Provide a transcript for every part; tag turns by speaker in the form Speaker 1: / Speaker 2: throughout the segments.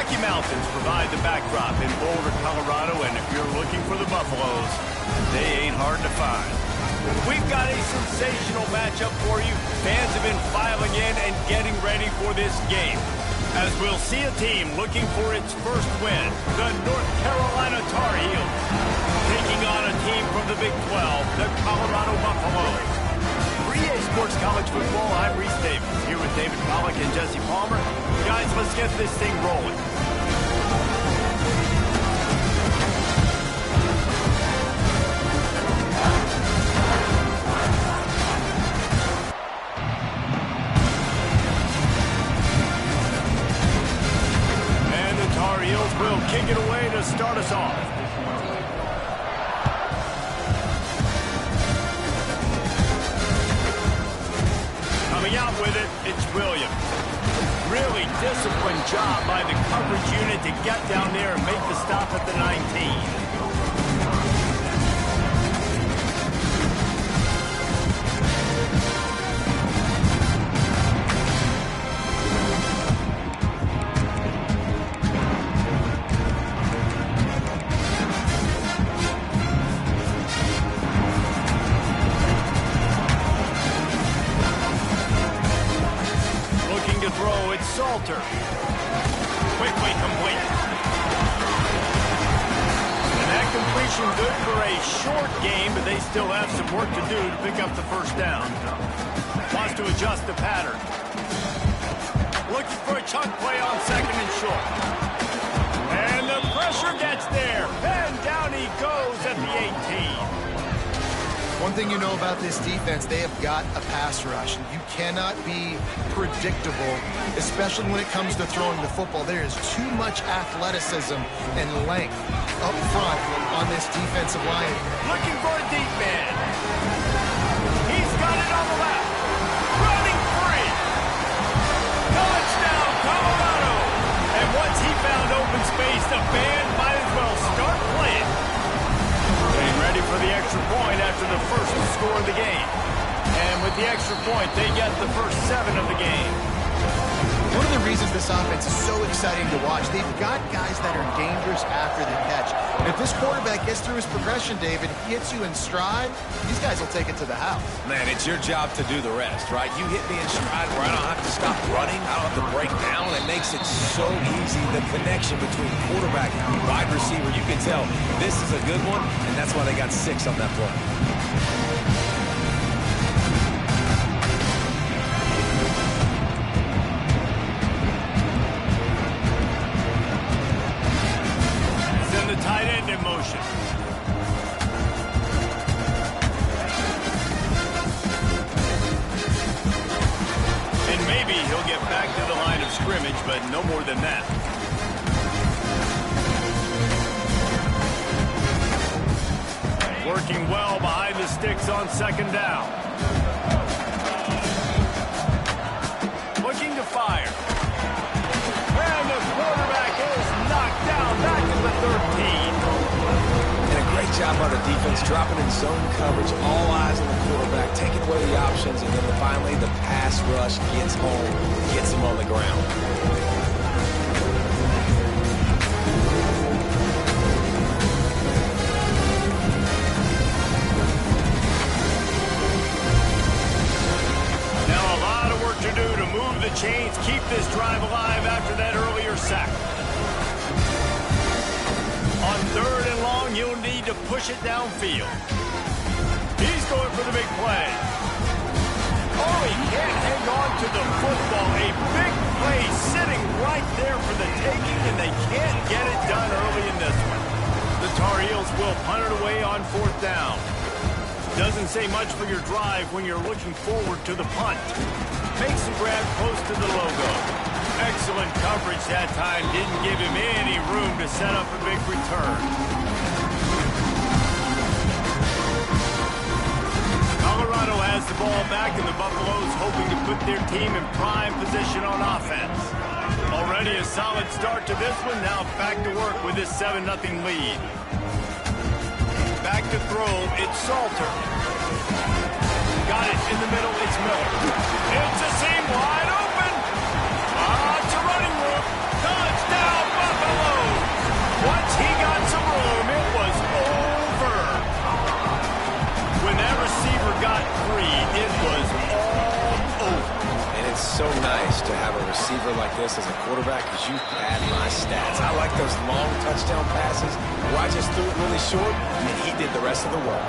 Speaker 1: Rocky Mountains provide the backdrop in Boulder, Colorado, and if you're looking for the Buffaloes, they ain't hard to find. We've got a sensational matchup for you. Fans have been filing in and getting ready for this game, as we'll see a team looking for its first win, the North Carolina Tar Heels, taking on a team from the Big 12, the Colorado Buffaloes. For EA Sports College Football, I'm Reese Davis, here with David Pollack and Jesse Palmer. Guys, let's get this thing rolling. Will kick it away to start us off. Coming out with it, it's Williams. Really disciplined job by the coverage unit to get down there and make the stop at the 19. Salter. Quickly complete. And that completion good for a short game, but they still have some work to do to pick up the first down. Wants to adjust the pattern. Looking for a chunk play on second and short. And the pressure gets there. And down he goes at the 18.
Speaker 2: One thing you know about this defense, they have got a pass rush. You cannot be predictable, especially when it comes to throwing the football. There is too much athleticism and length up front on this defensive line.
Speaker 1: Looking for a deep man. He's got it on the left. Running free. Touchdown, Colorado. And once he found open space, the band might as well start playing. Getting ready for the extra point after the first score of the game. And with the extra point, they get the first 7 of the game.
Speaker 2: One of the reasons this offense is so exciting to watch, they've got guys that are dangerous after the catch. And if this quarterback gets through his progression, David, he hits you in stride, these guys will take it to the house.
Speaker 3: Man, it's your job to do the rest, right? You hit me in stride where I don't have to stop running, I don't have to break down. It makes it so easy. The connection between quarterback and wide receiver, you can tell this is a good one, and that's why they got 6 on that play.
Speaker 1: Tight end in motion. And maybe he'll get back to the line of scrimmage, but no more than that. Working well behind the sticks on second down. Looking to fire. And the quarterback is knocked down back to the 13.
Speaker 3: And a great job by the defense, dropping in zone coverage, all eyes on the quarterback, taking away the options, and then finally the pass rush gets home, gets him on the ground.
Speaker 1: Now a lot of work to do to move the chains, keep this drive alive after that earlier sack. On 3rd and long, you'll need to push it downfield. He's going for the big play. Oh, he can't hang on to the football. A big play sitting right there for the taking, and they can't get it done early in this one. The Tar Heels will punt it away on 4th down. Doesn't say much for your drive when you're looking forward to the punt. Makes the grab close to the logo. Excellent coverage that time. Didn't give him any room to set up a big return. Colorado has the ball back, and the Buffaloes hoping to put their team in prime position on offense. Already a solid start to this one. Now back to work with this 7-0 lead. Back to throw, it's Salter. Got it in the middle, it's Miller. It's a seam wide open. It's a running room. Touchdown,
Speaker 3: so nice to have a receiver like this as a quarterback because you pad my stats. I like those long touchdown passes where I just threw it really short and he did the rest of the work.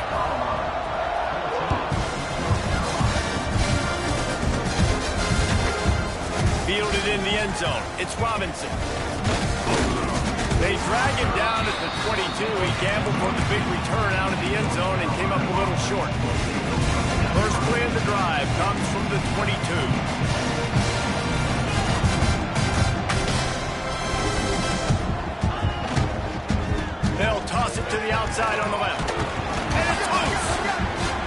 Speaker 1: Fielded in the end zone. It's Robinson. They drag him down at the 22. He gambled for the big return out of the end zone and came up a little short. First play of the drive comes from the 22. They'll toss it to the outside on the left. And it's loose.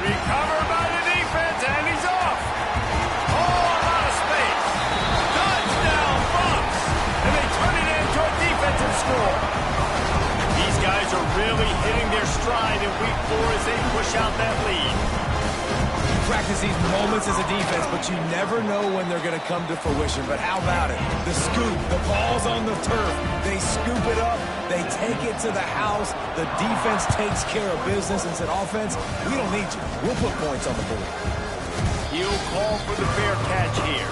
Speaker 1: Recovered by the defense, and he's off. Oh, a lot of space. Touchdown, Bucs. And they turn it into a defensive score. These guys are really hitting their stride in week 4 as they push out that lead.
Speaker 3: Practice these moments as a defense, but you never know when they're going to come to fruition. But how about it? The scoop, the ball's on the turf. They scoop it up. They take it to the house. The defense takes care of business and said, offense, we don't need you. We'll put points on the board.
Speaker 1: He'll call for the fair catch here.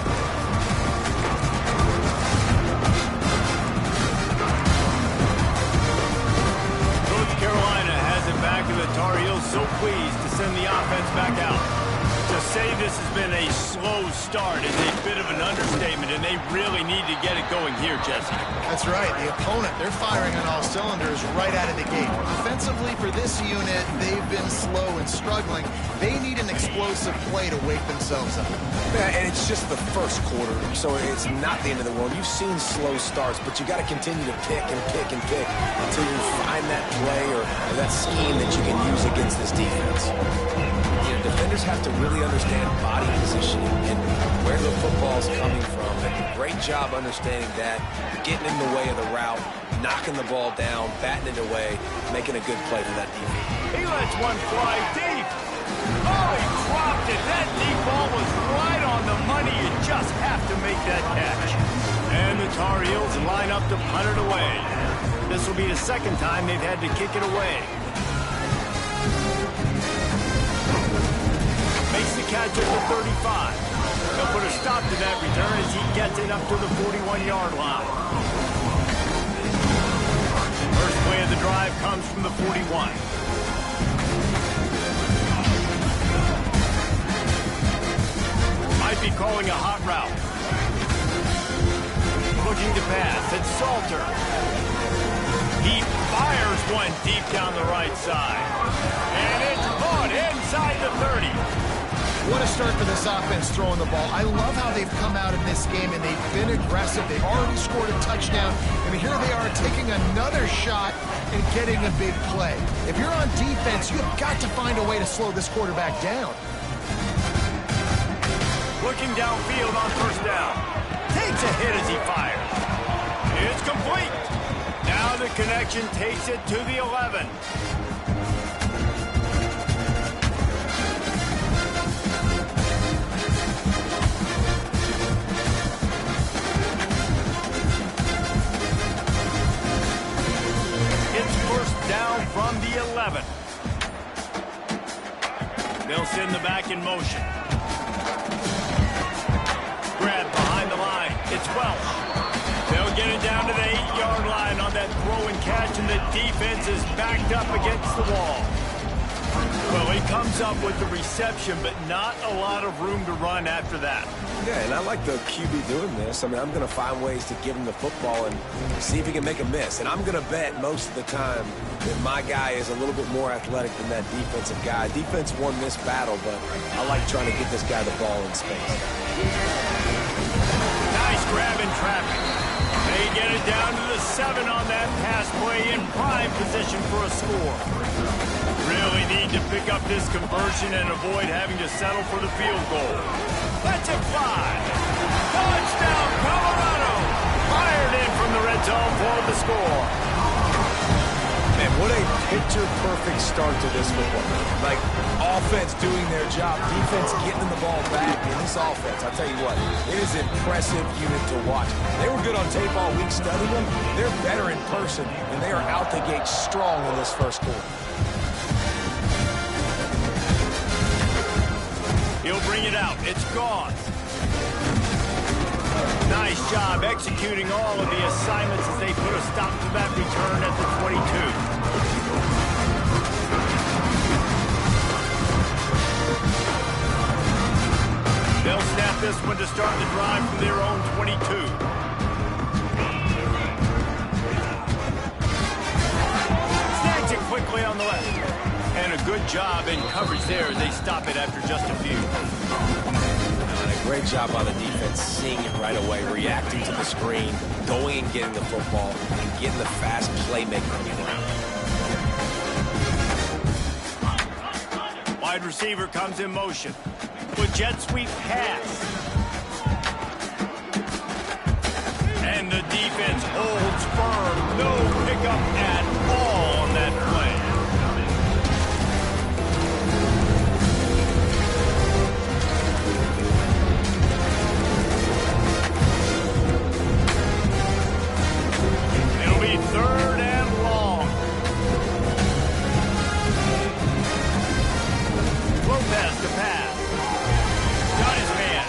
Speaker 1: North Carolina has it back, and the Tar Heels so pleased to send the offense back out. To say this has been a slow start is a bit of an understatement, and they really need to get it going here, Jesse.
Speaker 2: That's right. The opponent, they're firing on all cylinders right out of the gate. Offensively, for this unit, they've been slow and struggling. They need an explosive play to wake themselves up.
Speaker 3: Yeah, and it's just the first quarter, so it's not the end of the world. You've seen slow starts, but you got to continue to pick and pick and pick until you find that play or that scheme that you can use against this defense. You know, defenders have to really understand body positioning and where the football's coming from. They do a great job understanding that, getting in the way of the route, knocking the ball down, batting it away, making a good play for that defense.
Speaker 1: He lets one fly deep. Oh, he dropped it. That deep ball was right on the money. You just have to make that catch. And the Tar Heels line up to punt it away. This will be the second time they've had to kick it away. Makes the catch at the 35. They'll put a stop to that return as he gets it up to the 41-yard line. First play of the drive comes from the 41. Might be calling a hot route. Looking to pass. It's Salter. He fires one deep down the right side. And it's caught inside the 30.
Speaker 2: What a start for this offense throwing the ball. I love how they've come out in this game, and they've been aggressive. They've already scored a touchdown, and here they are taking another shot and getting a big play. If you're on defense, you've got to find a way to slow this quarterback down.
Speaker 1: Looking downfield on first down. Takes a hit as he fires. It's complete. Now the connection takes it to the 11. It's first down from the 11. They'll send the back in motion. Grab behind the line. It's Welch. They'll get it down to the 8-yard line on that throw and catch, and the defense is backed up against the wall. Well, he comes up with the reception, but not a lot of room to run after that.
Speaker 3: Yeah, and I like the QB doing this. I mean, I'm going to find ways to give him the football and see if he can make a miss. And I'm going to bet most of the time that my guy is a little bit more athletic than that defensive guy. Defense won this battle, but I like trying to get this guy the ball in space.
Speaker 1: Nice grab in traffic. They get it down to the 7 on that pass play in prime position for a score. Really need to pick up this conversion and avoid having to settle for the field goal. Let's it fly. Touchdown, Colorado. Fired in from the red zone for the score.
Speaker 3: Man, what a picture-perfect start to this football. Like, offense doing their job, defense getting the ball back, and this offense, I'll tell you what, it is an impressive unit to watch. They were good on tape all week studying them. They're better in person, and they are out the gate strong in this first quarter.
Speaker 1: He'll bring it out. It's Gauze. job executing all of the assignments as they put a stop to that return at the 22. They'll snap this one to start the drive from their own 22. Snags it quickly on the left. And a good job in coverage there as they stop it after just a few.
Speaker 3: And a great job by the defense, seeing it right away, reacting to the screen, going and getting the football, and getting the fast playmaker on the ground.
Speaker 1: Wide receiver comes in motion. With jet sweep pass. And the defense holds firm. No pickup at all on that play. It'll be third and long. Lopez to pass. Got his man.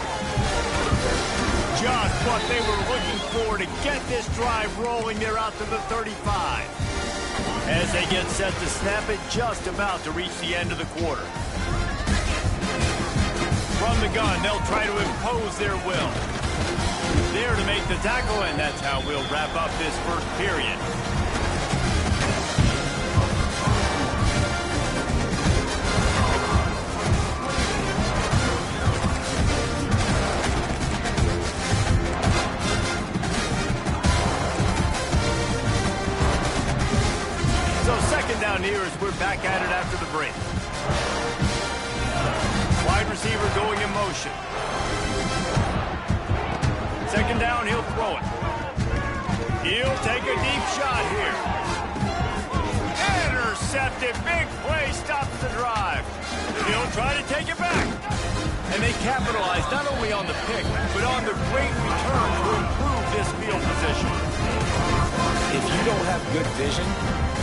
Speaker 1: Just what they were looking for to get this drive rolling. They're out to the 35. As they get set to snap it, just about to reach the end of the quarter. From the gun, they'll try to impose their will. There to make the tackle, and that's how we'll wrap up this first period. Down here as we're back at it after the break. Wide receiver going in motion. Second down, he'll throw it. He'll take a deep shot here. Intercepted. Big play stops the drive. He'll try to take it back. And they capitalize not only on the pick, but on the great return to improve this field position.
Speaker 3: If you don't have good vision,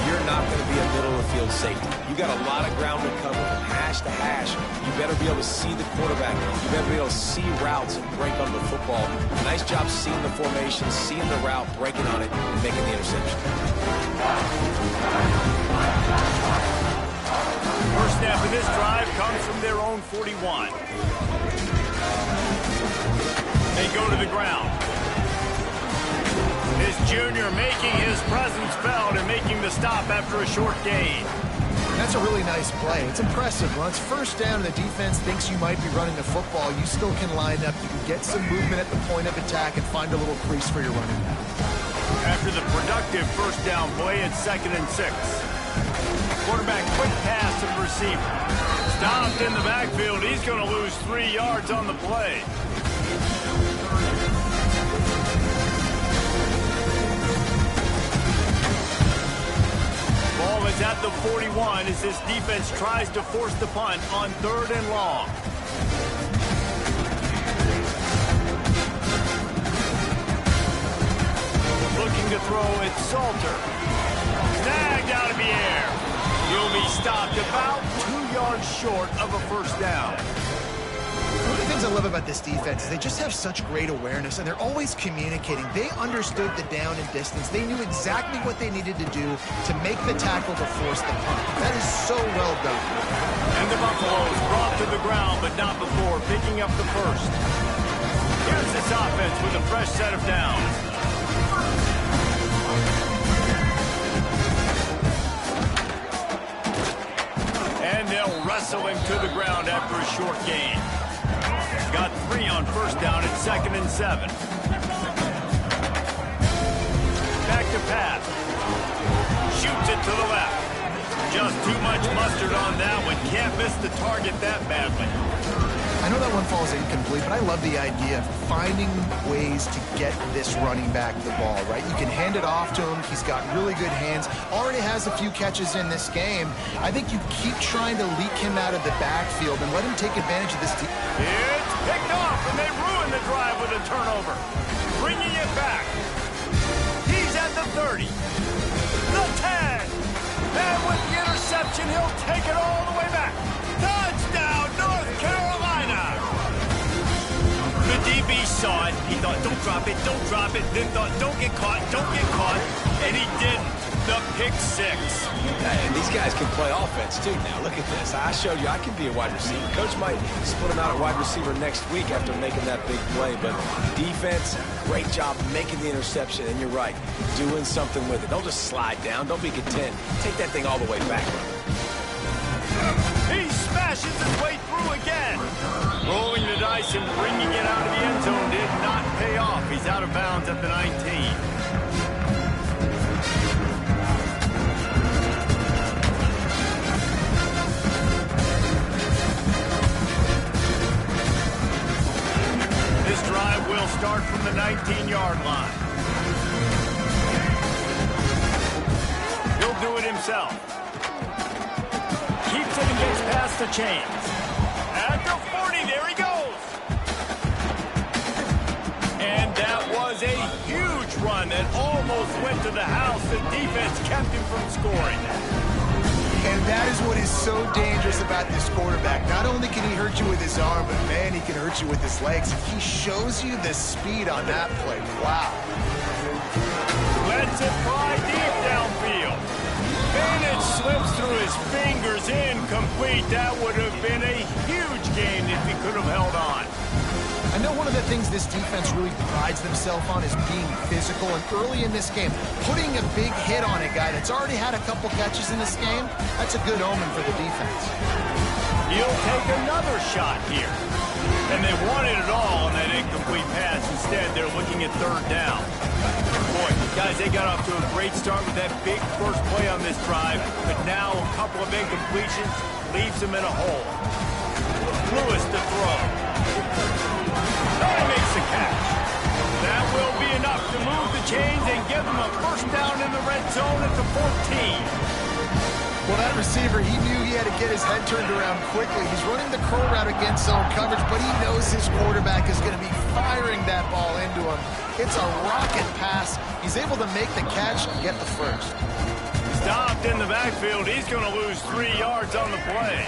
Speaker 3: you're not going to be a middle-of-the-field safety. You got a lot of ground to cover, hash to hash. You better be able to see the quarterback. You better be able to see routes and break on the football. Nice job seeing the formation, seeing the route, breaking on it, and making the interception.
Speaker 1: First snap of this drive comes from their own 41. They go to the ground. His junior making his presence felt and making the stop after a short gain.
Speaker 2: That's a really nice play. It's impressive. When it's first down and the defense thinks you might be running the football, you still can line up. You can get some movement at the point of attack and find a little crease for your running back.
Speaker 1: After the productive first down play, it's 2nd and 6. Quarterback quick pass to the receiver. Stopped in the backfield. He's going to lose 3 yards on the play. Ball is at the 41 as this defense tries to force the punt on 3rd and long. Looking to throw it, Salter. Snagged out of the air. He'll be stopped about 2 yards short of a first down.
Speaker 2: One of the things I love about this defense is they just have such great awareness, and they're always communicating. They understood the down and distance. They knew exactly what they needed to do to make the tackle to force the punt. That is so well done.
Speaker 1: And the Buffaloes brought to the ground, but not before picking up the first. Here's this offense with a fresh set of downs. And they'll wrestle him to the ground after a short gain. Got 3 on first down at 2nd and 7. Back to pass. Shoots it to the left. Just too much mustard on that one. Can't miss the target that badly.
Speaker 2: I know that one falls incomplete, but I love the idea of finding ways to get this running back the ball, right? You can hand it off to him. He's got really good hands. Already has a few catches in this game. I think you keep trying to leak him out of the backfield and let him take advantage of this team.
Speaker 1: It's picked off, and they ruin the drive with a turnover. Bringing it back. He's at the 30. The 10. And with the interception, he'll take it all the way back. Touchdown, North Carolina. The DB saw it. He thought, don't drop it, then thought, don't get caught, and he didn't. The pick six.
Speaker 3: And these guys can play offense, too. Now, look at this. I showed you I can be a wide receiver. Coach might split him out at wide receiver next week after making that big play. But defense, great job making the interception. And you're right, doing something with it. Don't just slide down. Don't be content. Take that thing all the way back.
Speaker 1: He smashes his way through again. Rolling the dice and bringing it out of the end zone did not pay off. He's out of bounds at the 19. This drive will start from the 19-yard line. He'll do it himself. Keeps it and gets past the chains. At the 40, there he goes. And that was a huge run that almost went to the house. The defense kept him from scoring.
Speaker 2: And that is what is so dangerous about this quarterback. Not only can he hurt you with his arm, but, man, he can hurt you with his legs. He shows you the speed on that play. Wow.
Speaker 1: Lets it fly deep downfield. And it slips through his fingers, incomplete. That would have been a huge gain if he could have held on.
Speaker 2: I know one of the things this defense really prides themselves on is being physical, and early in this game, putting a big hit on a guy that's already had a couple catches in this game, that's a good omen for the defense.
Speaker 1: He'll take another shot here. And they wanted it all on that incomplete pass. Instead, they're looking at third down. Boy, guys, they got off to a great start with that big first play on this drive, but now a couple of incompletions leaves them in a hole. Lewis to throw. He makes the catch. That will be enough to move the chains and give them a first down in the red zone at the 14.
Speaker 2: Well, that receiver, he knew he had to get his head turned around quickly. He's running the curl route against zone coverage, but he knows his quarterback is going to be firing that ball into him. It's a rocket pass. He's able to make the catch and get the first.
Speaker 1: Stopped in the backfield. He's going to lose 3 yards on the play.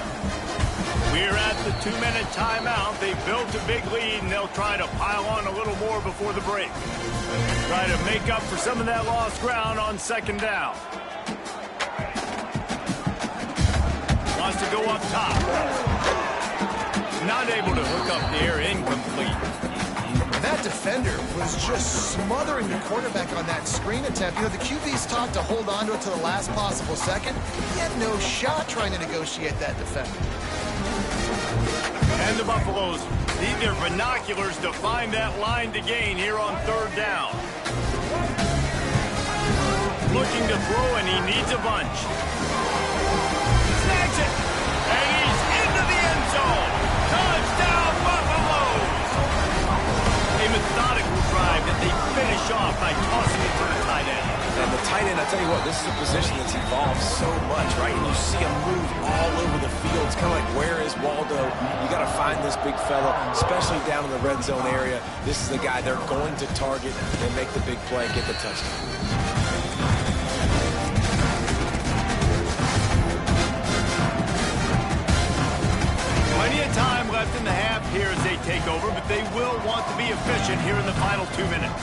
Speaker 1: We're at the 2-minute timeout. They built a big lead, and they'll try to pile on a little more before the break. Try to make up for some of that lost ground on second down. Wants to go up top. Not able to hook up there, incomplete.
Speaker 2: That defender was just smothering the quarterback on that screen attempt. You know, the QB's taught to hold on to it to the last possible second. He had no shot trying to negotiate that defender.
Speaker 1: And the Buffaloes need their binoculars to find that line to gain here on third down. Looking to throw, and he needs a bunch. Snags it, and he's into the end zone. Touchdown, Buffaloes! A methodical drive that they finish off by tossing it to the tight end.
Speaker 3: And the tight end, I tell you what, this is a position that's evolved so much, right? And you see him move all over the field. It's kind of like, where is Waldo? You got to find this big fella, especially down in the red zone area. This is the guy they're going to target and make the big play, get the touchdown.
Speaker 1: Plenty of time left in the half here as they take over, but they will want to be efficient here in the final 2 minutes.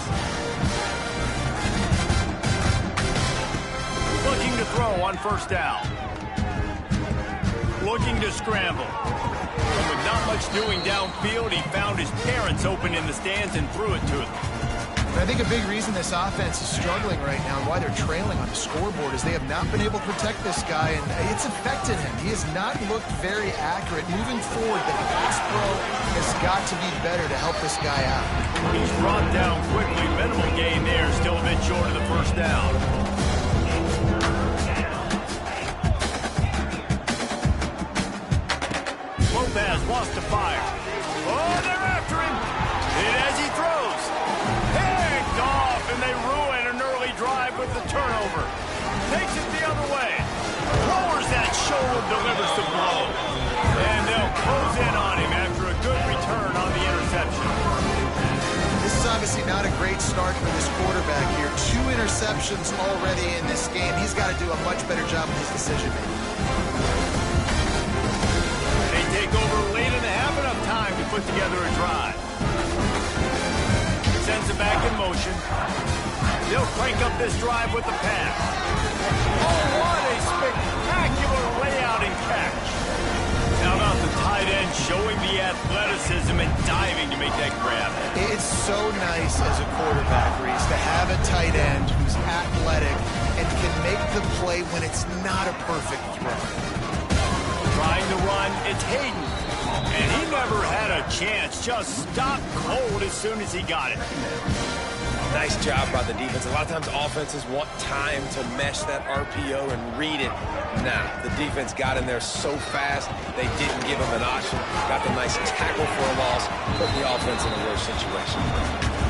Speaker 1: Looking to throw on first down. Looking to scramble. And with not much doing downfield, he found his parents open in the stands and threw it to them.
Speaker 2: I think a big reason this offense is struggling right now and why they're trailing on the scoreboard is they have not been able to protect this guy, and it's affected him. He has not looked very accurate. Moving forward, the pass pro has got to be better to help this guy out.
Speaker 1: He's brought down quickly. Minimal gain there, still a bit short of the first down. Lopez wants to fire. Oh, they're after him. And as he throws, picked off, and they ruin an early drive with the turnover. Takes it the other way. Lowers that shoulder, delivers the blow. And they'll close in on him after a good return on the interception.
Speaker 2: This is obviously not a great start for this quarterback here. 2 interceptions already in this game. He's got to do a much better job with his decision-making.
Speaker 1: They take over late in the half, enough time to put together a drive. motion. They'll crank up this drive with the pass. Oh, what a spectacular layout and catch. How about the tight end showing the athleticism and diving to make that grab?
Speaker 2: It's so nice as a quarterback, Reese, to have a tight end who's athletic and can make the play when it's not a perfect throw.
Speaker 1: Trying to run, it's Hayden. And he never had a chance. Just stopped cold as soon as he got it.
Speaker 3: Nice job by the defense. A lot of times offenses want time to mesh that RPO and read it. Nah, the defense got in there so fast, they didn't give him an option. Got the nice tackle for a loss, put the offense in a worse situation.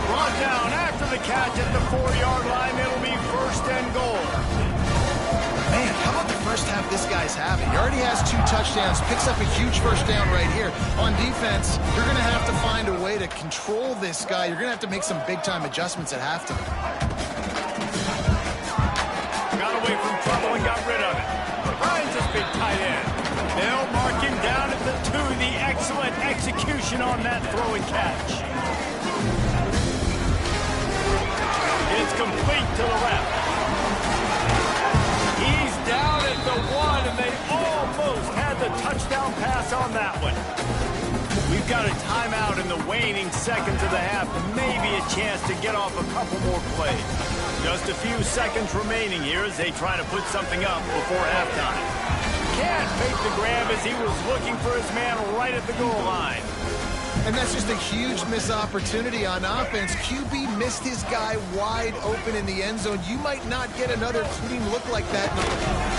Speaker 1: Brought down after the catch at the 4-yard line. It'll be 1st and goal.
Speaker 2: Man, how about the first half this guy's having? He already has 2 touchdowns, picks up a huge first down right here. On defense, you're going to have to find a way to control this guy. You're going to have to make some big-time adjustments at halftime.
Speaker 1: Got away from trouble and got rid of it. Finds his big tight end. They'll mark him down at the 2. The excellent execution on that throw and catch. It's complete to the left. He's down at the 1, and they almost had the touchdown pass on that one. We've got a timeout in the waning seconds of the half, maybe a chance to get off a couple more plays. Just a few seconds remaining here as they try to put something up before halftime. Can't fake the grab as he was looking for his man right at the goal line.
Speaker 2: And that's just a huge missed opportunity on offense. QB missed his guy wide open in the end zone. You might not get another clean look like that.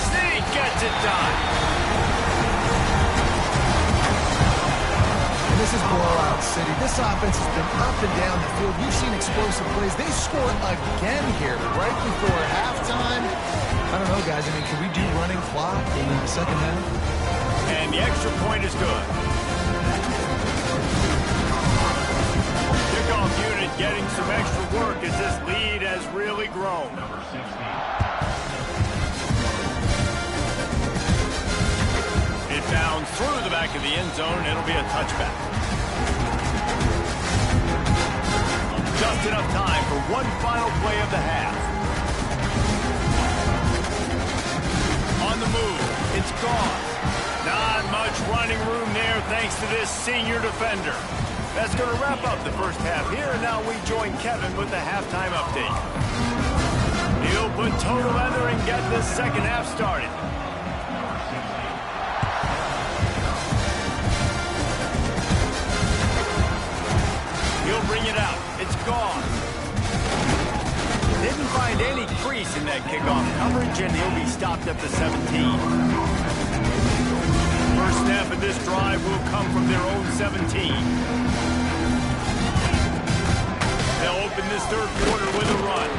Speaker 1: Sneak gets it done.
Speaker 2: And this is blowout city. This offense has been up and down the field. We've seen explosive plays. They scored again here right before halftime. I don't know, guys. I mean, can we do running clock in the second half?
Speaker 1: And the extra point is good. Kickoff unit getting some extra work as this lead has really grown. It bounds through the back of the end zone. It'll be a touchback. Just enough time for one final play of the half. On the move, it's gone. Not much running room there thanks to this senior defender. That's going to wrap up the first half here, and now we join Kevin with the halftime update. He'll put total leather and get this second half started. He'll bring it out. It's gone. Didn't find any crease in that kickoff coverage, and he'll be stopped at the 17. First snap of this drive will come from their own 17. They'll open this third quarter with a run.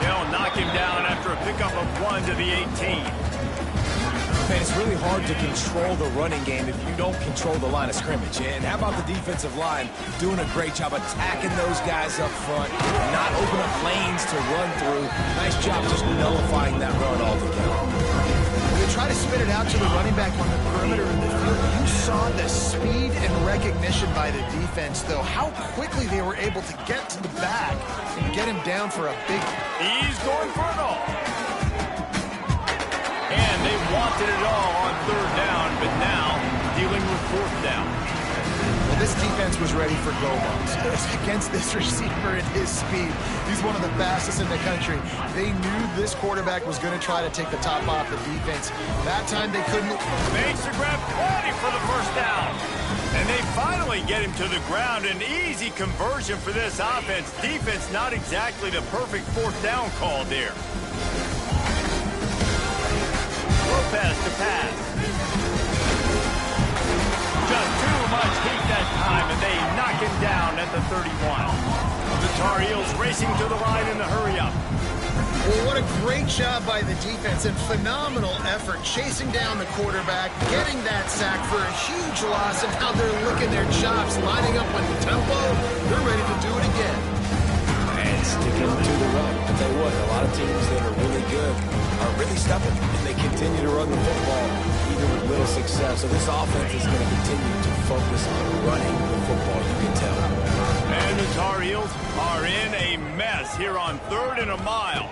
Speaker 1: They'll knock him down after a pickup of 1 to the 18.
Speaker 3: Man, it's really hard to control the running game if you don't control the line of scrimmage. And how about the defensive line doing a great job attacking those guys up front, not open up lanes to run through. Nice job just nullifying that run altogether.
Speaker 2: They try to spit it out to the running back on the perimeter of the field. You saw the speed and recognition by the defense, though. How quickly they were able to get to the back and get him down for a big...
Speaker 1: He's going for it all. And they wanted it all on third down, but now dealing with fourth down.
Speaker 2: Well, this defense was ready for go-balls. Against this receiver at his speed, he's one of the fastest in the country. They knew this quarterback was going to try to take the top off the defense. That time they couldn't.
Speaker 1: Makes the grab plenty for the first down. And they finally get him to the ground. An easy conversion for this offense. Defense not exactly the perfect fourth down call there. Lopez to pass. Just too much heat that time, and they knock him down at the 31. The Tar Heels racing to the line in the hurry-up.
Speaker 2: Well, what a great job by the defense and phenomenal effort chasing down the quarterback, getting that sack for a huge loss, and now they're licking their chops, lining up with the tempo. They're ready to do it again.
Speaker 3: And sticking to the run. I'll tell you what, a lot of teams that are really good are really stubborn, and they continue to run the football even with little success. So this offense is going to continue to focus on running the football, you can tell.
Speaker 1: And the Tar Heels are in a mess here on 3rd and a mile.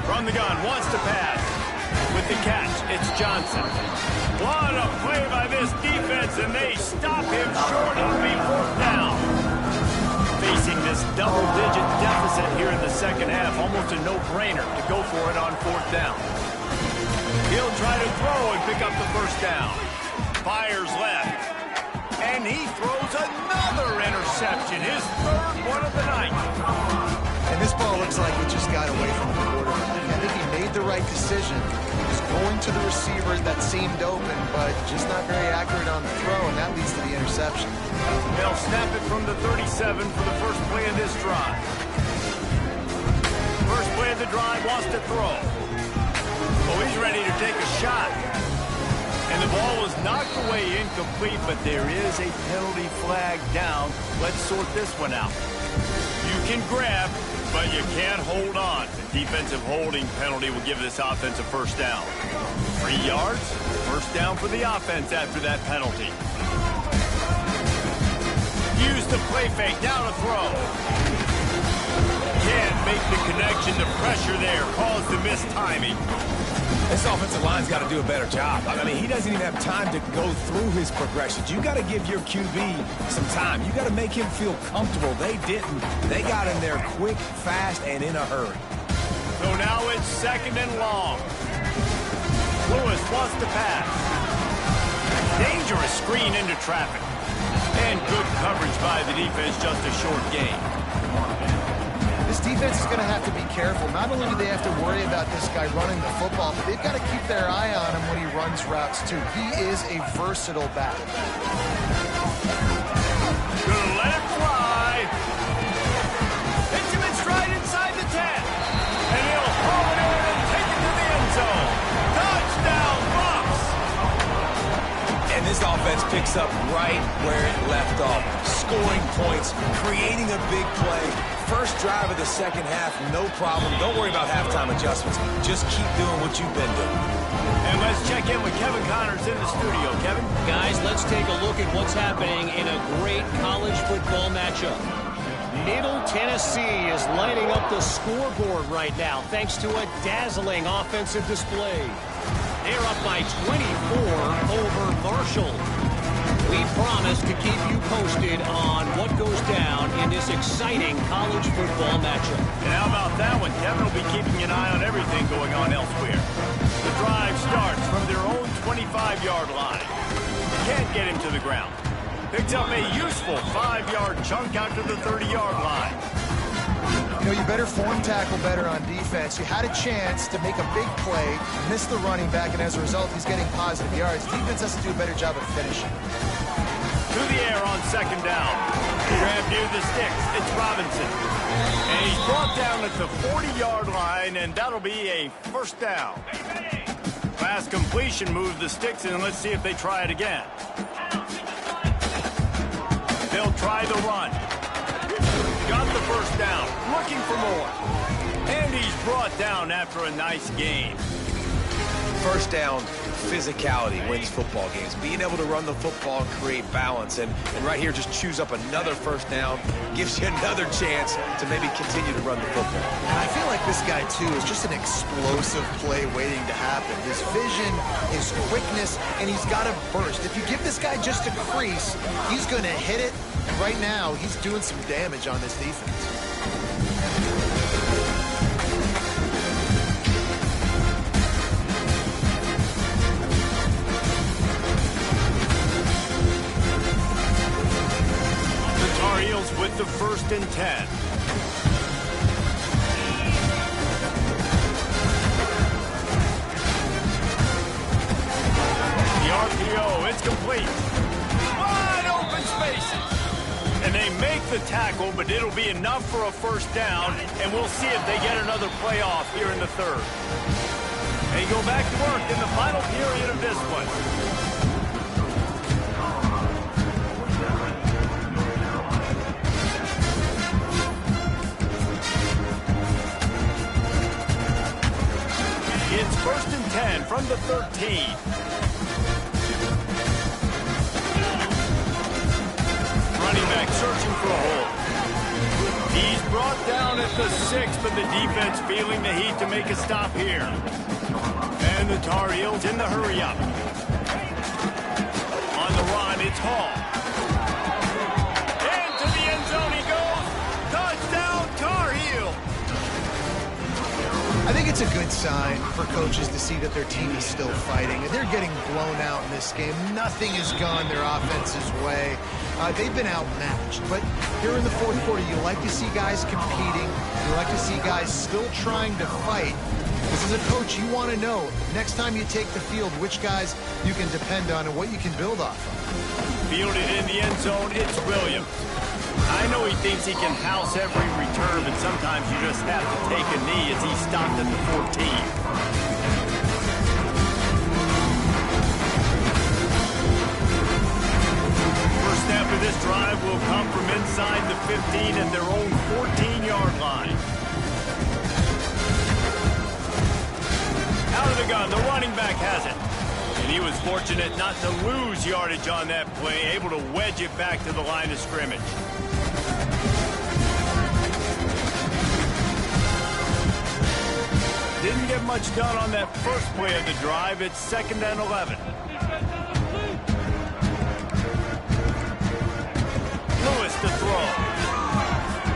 Speaker 1: From the gun, wants to pass. With the catch, it's Johnson. What a play by this defense, and they stop him short of the 4th down. Facing this double-digit deficit here in the second half, almost a no-brainer to go for it on 4th down. He'll try to throw and pick up the 1st down. Fires left. And he throws another interception, his 3rd one of the night.
Speaker 2: And this ball looks like it just got away from the quarterback. I think he made the right decision. He was going to the receiver that seemed open, but just not very accurate on the throw, and that leads to the interception.
Speaker 1: They'll snap it from the 37 for the first play of this drive. First play of the drive, wants to throw. Oh, he's ready to take a shot. And the ball was knocked away incomplete, but there is a penalty flag down. Let's sort this one out. You can grab, but you can't hold on. The defensive holding penalty will give this offense a 1st down. 3 yards, 1st down for the offense after that penalty. Use the play fake, down a throw. Can't make the connection. The pressure there caused the mistiming.
Speaker 3: This offensive line's got to do a better job. I mean, he doesn't even have time to go through his progressions. You got to give your QB some time. You got to make him feel comfortable. They didn't. They got in there quick, fast, and in a hurry.
Speaker 1: So now it's 2nd and long. Lewis wants to pass. Dangerous screen into traffic. And good coverage by the defense, just a short gain.
Speaker 2: This defense is going to have to be careful. Not only do they have to worry about this guy running the football, but they've got to keep their eye on him when he runs routes, too. He is a versatile back.
Speaker 1: Gonna let it fly. Hits him in stride inside the 10. And he'll haul it in and take it to the end zone. Touchdown, Bucs!
Speaker 3: And this offense picks up right where it left off. Scoring points, creating a big play. First drive of the second half, no problem. Don't worry about halftime adjustments. Just keep doing what you've been doing.
Speaker 1: And let's check in with Kevin Connors in the studio. Kevin?
Speaker 4: Guys, let's take a look at what's happening in a great college football matchup. Middle Tennessee is lighting up the scoreboard right now thanks to a dazzling offensive display. They're up by 24 over Marshall. We promise to keep you posted on what goes down in this exciting college football matchup.
Speaker 1: And how about that one? Kevin will be keeping an eye on everything going on elsewhere. The drive starts from their own 25-yard line. Can't get him to the ground. Picks up a useful 5-yard chunk out to the 30-yard line.
Speaker 2: You know, you better form tackle better on defense. You had a chance to make a big play, miss the running back, and as a result, he's getting positive yards. Defense has to do a better job of finishing.
Speaker 1: To the air on 2nd down. Grab near the sticks. It's Robinson. And he's brought down at the 40-yard line, and that'll be a 1st down. Fast completion moves the sticks, and let's see if they try it again. They'll try the run. Got the 1st down. Looking for more. And he's brought down after a nice gain.
Speaker 3: 1st down, physicality wins football games. Being able to run the football and create balance. And right here, just choose up another 1st down. Gives you another chance to maybe continue to run the football.
Speaker 2: I feel like this guy, too, is just an explosive play waiting to happen. His vision, his quickness, and he's got a burst. If you give this guy just a crease, he's going to hit it. And right now, he's doing some damage on this defense.
Speaker 1: With the 1st and 10. The RPO, it's complete. Wide open spaces. And they make the tackle, but it'll be enough for a 1st down, and we'll see if they get another play off here in the 3rd. They go back to work in the final period of this one. It's 1st and 10 from the 13. Running back searching for a hole. He's brought down at the 6, but the defense feeling the heat to make a stop here. And the Tar Heels in the hurry-up. On the run, it's Hall. Into the end zone he goes. Touchdown, Tar Heel.
Speaker 2: I think it's a good sign for coaches to see that their team is still fighting. And they're getting blown out in this game. Nothing has gone their offense's way. They've been outmatched. But here in the fourth quarter, you like to see guys competing. You like to see guys still trying to fight. Because as a coach, you want to know, next time you take the field, which guys you can depend on and what you can build off of.
Speaker 1: Fielded in the end zone, it's Williams. I know he thinks he can house every return, but sometimes you just have to take a knee as he stopped at the 14. Snap of this drive will come from inside the 15 at their own 14-yard line. Out of the gun, the running back has it. And he was fortunate not to lose yardage on that play, able to wedge it back to the line of scrimmage. Didn't get much done on that first play of the drive. It's 2nd and 11. Lewis to throw.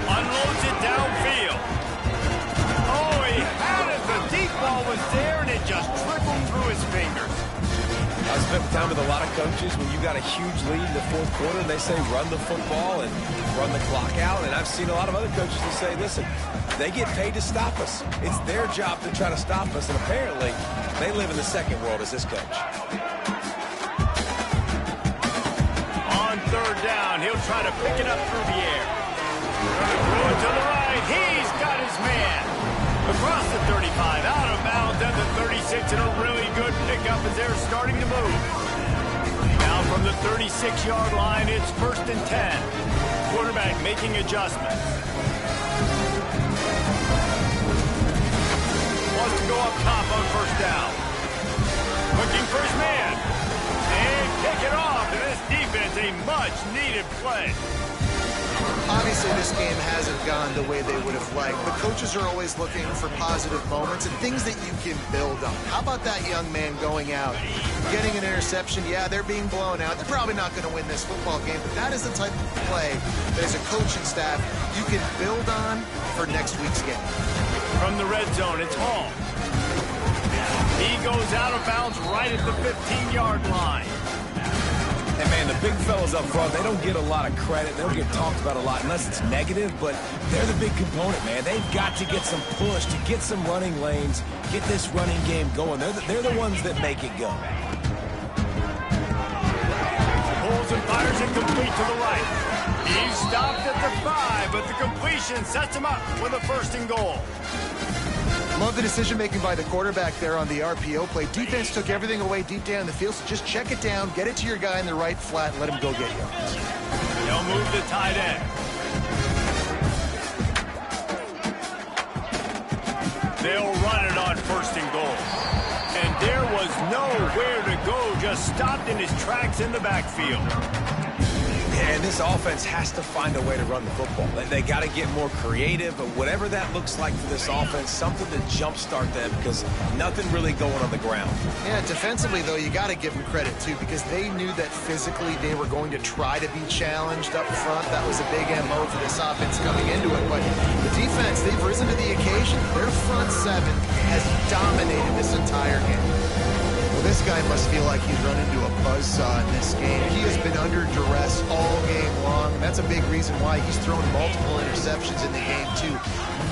Speaker 1: Unloads it downfield. Oh, he had it. The deep ball was there, and it just trickled through his fingers.
Speaker 3: I spent time with a lot of coaches when you got a huge lead in the fourth quarter, and they say run the football and run the clock out. And I've seen a lot of other coaches that say, listen, they get paid to stop us. It's their job to try to stop us, and apparently they live in the second world as this coach.
Speaker 1: On 3rd down, he'll try to pick it up through the air. Throw it to the right. He's got his man. Across the 35, out of bounds at the 36, and a really good pickup as they're starting to move. Now from the 36-yard line, it's 1st and 10. Quarterback making adjustments. Wants to go up top on 1st down. Looking for his man. And kick it off, and this defense, a much-needed play.
Speaker 2: Obviously, this game hasn't gone the way they would have liked, but coaches are always looking for positive moments and things that you can build on. How about that young man going out, getting an interception? Yeah, they're being blown out. They're probably not going to win this football game, but that is the type of play that as a coaching staff you can build on for next week's game.
Speaker 1: From the red zone, it's Hall. He goes out of bounds right at the 15-yard line.
Speaker 3: And, man, the big fellas up front, they don't get a lot of credit. They don't get talked about a lot unless it's negative, but they're the big component, man. They've got to get some push, to get some running lanes, get this running game going. They're the ones that make it go.
Speaker 1: Pulls and fires it complete to the right. He's stopped at the 5, but the completion sets him up with a 1st and goal.
Speaker 2: Love the decision-making by the quarterback there on the RPO play. Defense took everything away deep down the field, so just check it down, get it to your guy in the right flat, and let him go get yards.
Speaker 1: They'll move the tight end. They'll run it on 1st and goal. And there was nowhere to go, just stopped in his tracks in the backfield.
Speaker 3: And this offense has to find a way to run the football. They got to get more creative, but whatever that looks like for this offense, something to jumpstart them because nothing really going on the ground.
Speaker 2: Yeah, defensively, though, you got to give them credit, too, because they knew that physically they were going to try to be challenged up front. That was a big MO for this offense coming into it. But the defense, they've risen to the occasion. Their front 7 has dominated this entire game. This guy must feel like he's run into a buzzsaw in this game. He has been under duress all game long. That's a big reason why he's thrown multiple interceptions in the game, too.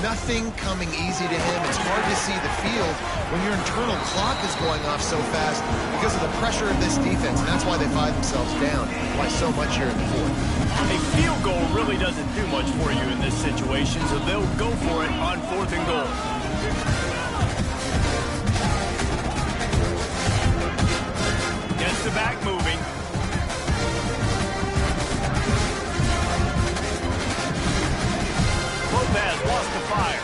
Speaker 2: Nothing coming easy to him. It's hard to see the field when your internal clock is going off so fast because of the pressure of this defense, and that's why they find themselves down by so much here in the fourth.
Speaker 1: A field goal really doesn't do much for you in this situation, so they'll go for it on 4th and goal. Gets the back moving. Lopez wants to fire.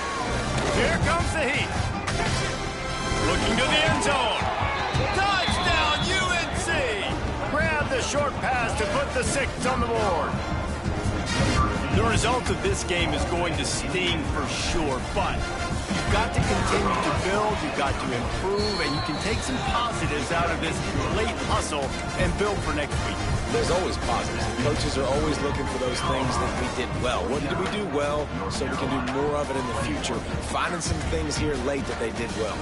Speaker 1: Here comes the heat. Looking to the end zone. Touchdown, UNC! Grab the short pass to put the 6 on the board. The result of this game is going to sting for sure, but you've got to continue to build, you've got to improve, and you can take some positives out of this late hustle and build for next week.
Speaker 3: There's always positives. Coaches are always looking for those things that we did well. What did we do well so we can do more of it in the future? Finding some things here late that they did well.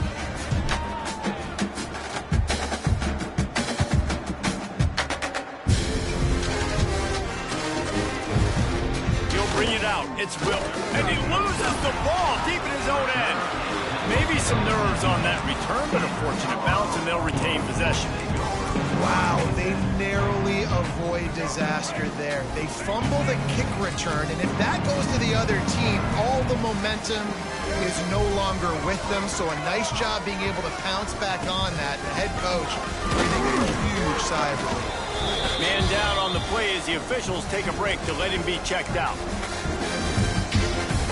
Speaker 1: Bring it out. It's Will. And he loses the ball deep in his own end. Maybe some nerves on that return, but a fortunate bounce, and they'll retain possession.
Speaker 2: Wow, they narrowly avoid disaster there. They fumble the kick return, and if that goes to the other team, all the momentum is no longer with them. So a nice job being able to pounce back on that. The head coach breathing a huge sigh of relief.
Speaker 1: Man down on the play as the officials take a break to let him be checked out.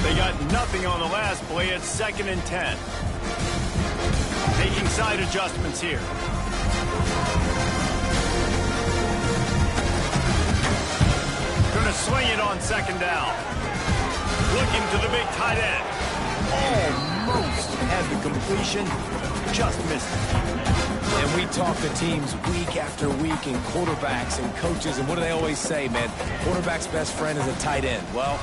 Speaker 1: They got nothing on the last play. It's 2nd and 10. Making side adjustments here. Gonna swing it on 2nd down. Looking to the big tight end. Almost had the completion. Just missed it.
Speaker 3: And we talk to teams week after week, and quarterbacks and coaches, and what do they always say, man? Quarterback's best friend is a tight end. Well,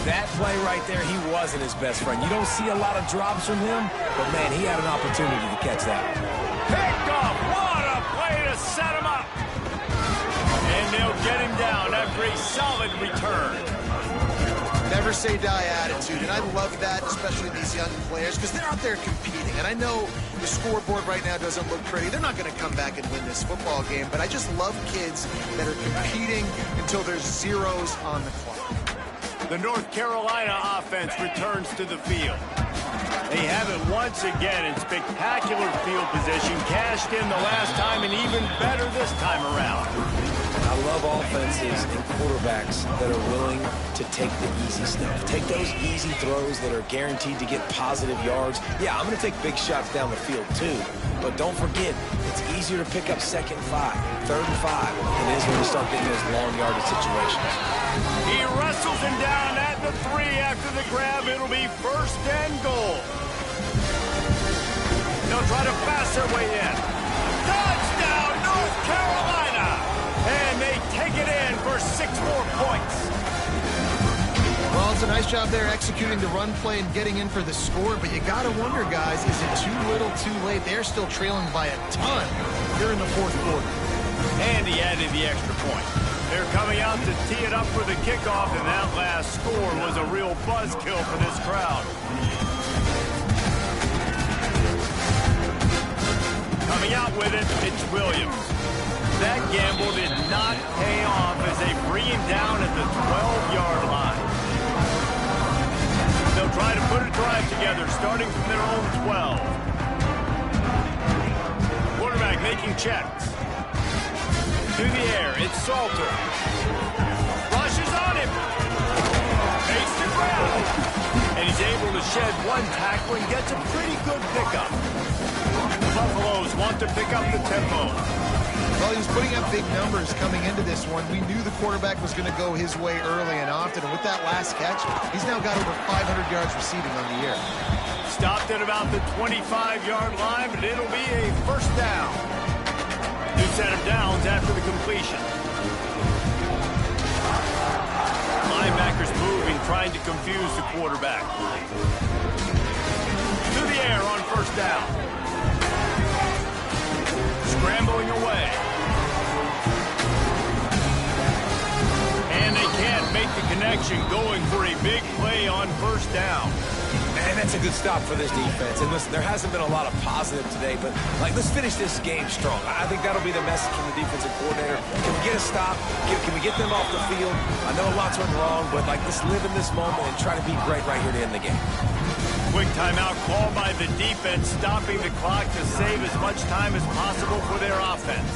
Speaker 3: that play right there, he wasn't his best friend. You don't see a lot of drops from him, but, man, he had an opportunity to catch that.
Speaker 1: Picked off. What a play to set him up. And they'll get him down after a solid return.
Speaker 2: Never say die attitude, and I love that, especially these young players, because they're out there competing. And I know the scoreboard right now doesn't look pretty. They're not going to come back and win this football game, but I just love kids that are competing until there's zeros on the clock.
Speaker 1: The North Carolina offense returns to the field. They have it once again in spectacular field position, cashed in the last time, and even better this time around.
Speaker 3: I love offenses and quarterbacks that are willing to take the easy stuff. Take those easy throws that are guaranteed to get positive yards. Yeah, I'm going to take big shots down the field too, but don't forget, it's easier to pick up 2nd and 5, 3rd and 5 than it is when you start getting those long yardage situations.
Speaker 1: He wrestles him down at the 3 after the grab. It'll be 1st and goal. They'll try to pass their way in. Touchdown, North Carolina! And they take it in for 6 more points.
Speaker 2: Well, it's a nice job there executing the run play and getting in for the score, but you got to wonder, guys, is it too little too late? They're still trailing by a ton here in the 4th quarter.
Speaker 1: And he added the extra point. They're coming out to tee it up for the kickoff, and that last score was a real buzzkill for this crowd. Coming out with it, it's Williams. That gamble did not pay off as they bring him down at the 12-yard line. They'll try to put a drive together, starting from their own 12. Quarterback making checks. To the air, it's Salter. Rushes on him. Makes the grab. And he's able to shed one tackle and gets a pretty good pickup. The Buffaloes want to pick up the tempo.
Speaker 2: Well, he was putting up big numbers coming into this one. We knew the quarterback was going to go his way early and often. And with that last catch, he's now got over 500 yards receiving on the year.
Speaker 1: Stopped at about the 25-yard line, but it'll be a 1st down. New set of downs after the completion. Linebackers moving, trying to confuse the quarterback. To the air on 1st down. Scrambling away. And they can't make the connection, going for a big play on 1st down.
Speaker 3: And that's a good stop for this defense. And listen, there hasn't been a lot of positive today, but, let's finish this game strong. I think that'll be the message from the defensive coordinator. Can we get a stop? Can we get them off the field? I know a lot's went wrong, but, let's live in this moment and try to be great right here to end the game.
Speaker 1: Quick timeout called by the defense, stopping the clock to save as much time as possible for their offense.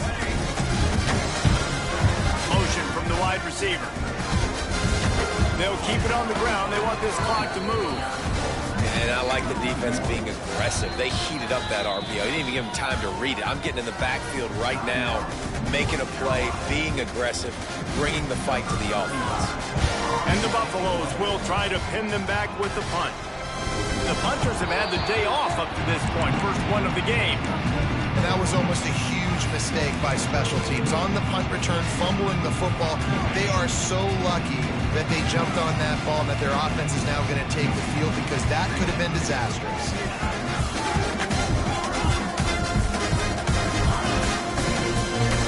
Speaker 1: Motion from the wide receiver. They'll keep it on the ground. They want this clock to move.
Speaker 3: And I like the defense being aggressive. They heated up that RPO. They didn't even give them time to read it. I'm getting in the backfield right now, making a play, being aggressive, bringing the fight to the offense.
Speaker 1: And the Buffaloes will try to pin them back with the punt. The punters have had the day off up to this point, first one of the game.
Speaker 2: And that was almost a huge mistake by special teams. On the punt return, fumbling the football, they are so lucky that they jumped on that ball and that their offense is now going to take the field, because that could have been disastrous.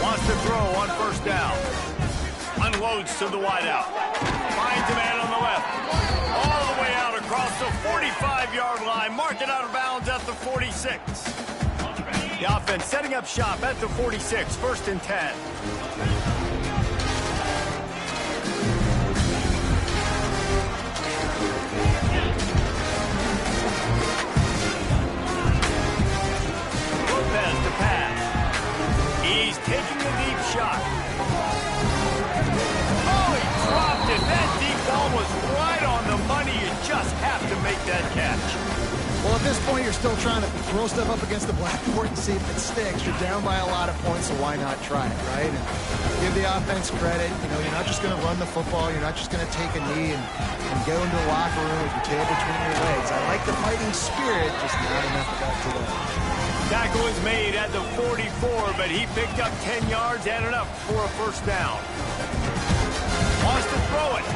Speaker 1: Wants to throw on first down. Unloads to the wideout. Finds a man on the left. All the way out across the 45-yard line. Mark it out of bounds at the 46. The offense setting up shop at the 46. First and 10. Lopez to pass. He's taking the deep shot. Oh, he dropped it. That deep ball was right on the money. You just have to make that catch.
Speaker 2: Well, at this point, you're still trying to throw stuff up against the blackboard and see if it sticks. You're down by a lot of points, so why not try it, right? And give the offense credit. You know, you're not just going to run the football. You're not just going to take a knee and go into the locker room with your tail between your legs. I like the fighting spirit, just not enough to the
Speaker 1: Tackle is made at the 44, but he picked up 10 yards and enough for a first down. Wants to throw it.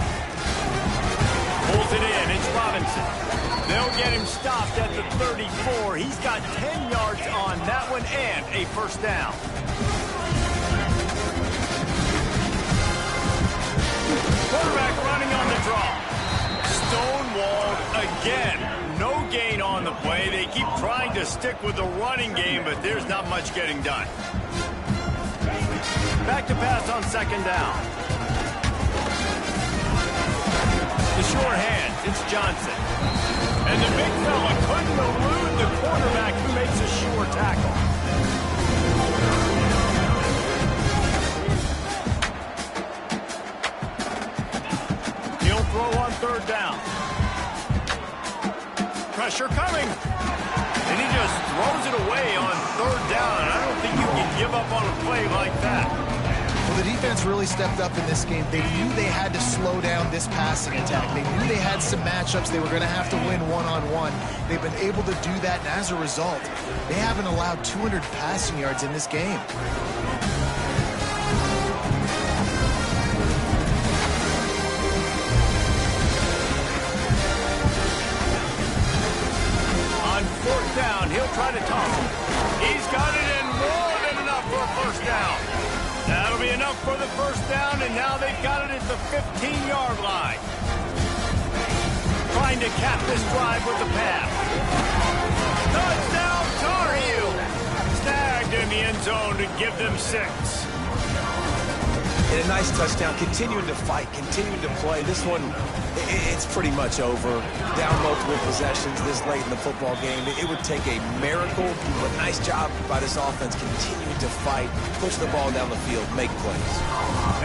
Speaker 1: Pulls it in. It's Robinson. They'll get him stopped at the 34. He's got 10 yards on that one and a first down. Quarterback running on the draw. Stonewalled again. No gain on the play. They keep trying to stick with the running game, but there's not much getting done. Back to pass on second down. The short hand, it's Johnson. And the big fella couldn't elude the quarterback who makes a sure tackle. He'll throw on third down. Pressure coming. And he just throws it away on third down. And I don't think you can give up on a play like that.
Speaker 2: Well, the defense really stepped up in this game. They knew they had to slow down this passing attack. They knew they had some matchups they were going to have to win one-on-one. They've been able to do that, and as a result, they haven't allowed 200 passing yards in this game.
Speaker 1: On fourth down, he'll try to toss it. He's got it in, more than enough for a first down. That'll be enough for the first down, and now they've got it at the 15-yard line. Trying to cap this drive with the pass. Touchdown, Tar Heels! Snagged in the end zone to give them 6.
Speaker 3: And a nice touchdown, continuing to fight, continuing to play. This one, it's pretty much over. Down multiple possessions this late in the football game. It would take a miracle, but nice job by this offense continuing to fight, push the ball down the field, make plays.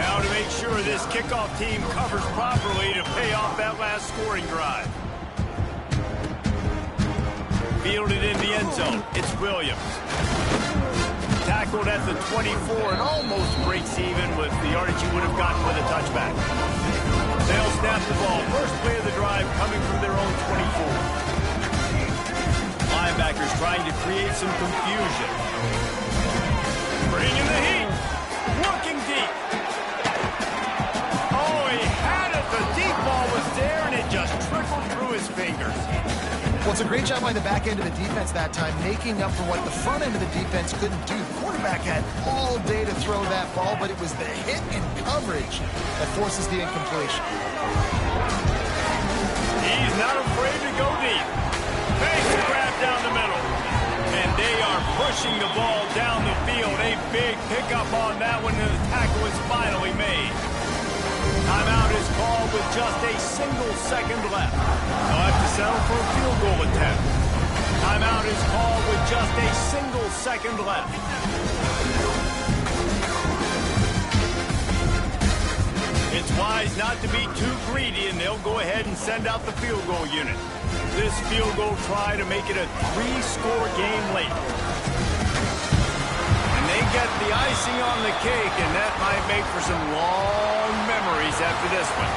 Speaker 1: Now to make sure this kickoff team covers properly to pay off that last scoring drive. Fielded in the end zone. It's Williams. Tackled at the 24 and almost breaks even with the yardage he would have gotten with a touchback. They'll snap the ball. First play of the drive coming from their own 24. Linebackers trying to create some confusion. Bringing the heat. Working deep. Oh, he had it. The deep ball was there, and it just trickled through his fingers.
Speaker 2: Well, it's a great job by the back end of the defense that time, making up for what the front end of the defense couldn't do. The quarterback had all day to throw that ball, but it was the hit and coverage that forces the incompletion.
Speaker 1: He's not afraid to go deep. Makes the grab down the middle. And they are pushing the ball down the field. A big pickup on that one, and the tackle is finally made. Timeout is called with just a single second left. They'll have to settle for a field goal attempt. Timeout is called with just a single second left. It's wise not to be too greedy, and they'll go ahead and send out the field goal unit. This field goal try to make it a 3-score game late. And they get the icing on the cake, and that might make for some long memories after this one.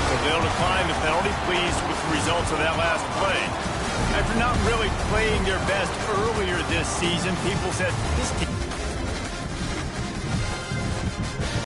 Speaker 1: So they'll decline the penalty, pleased with the results of that last play. After not really playing their best earlier this season, people said this team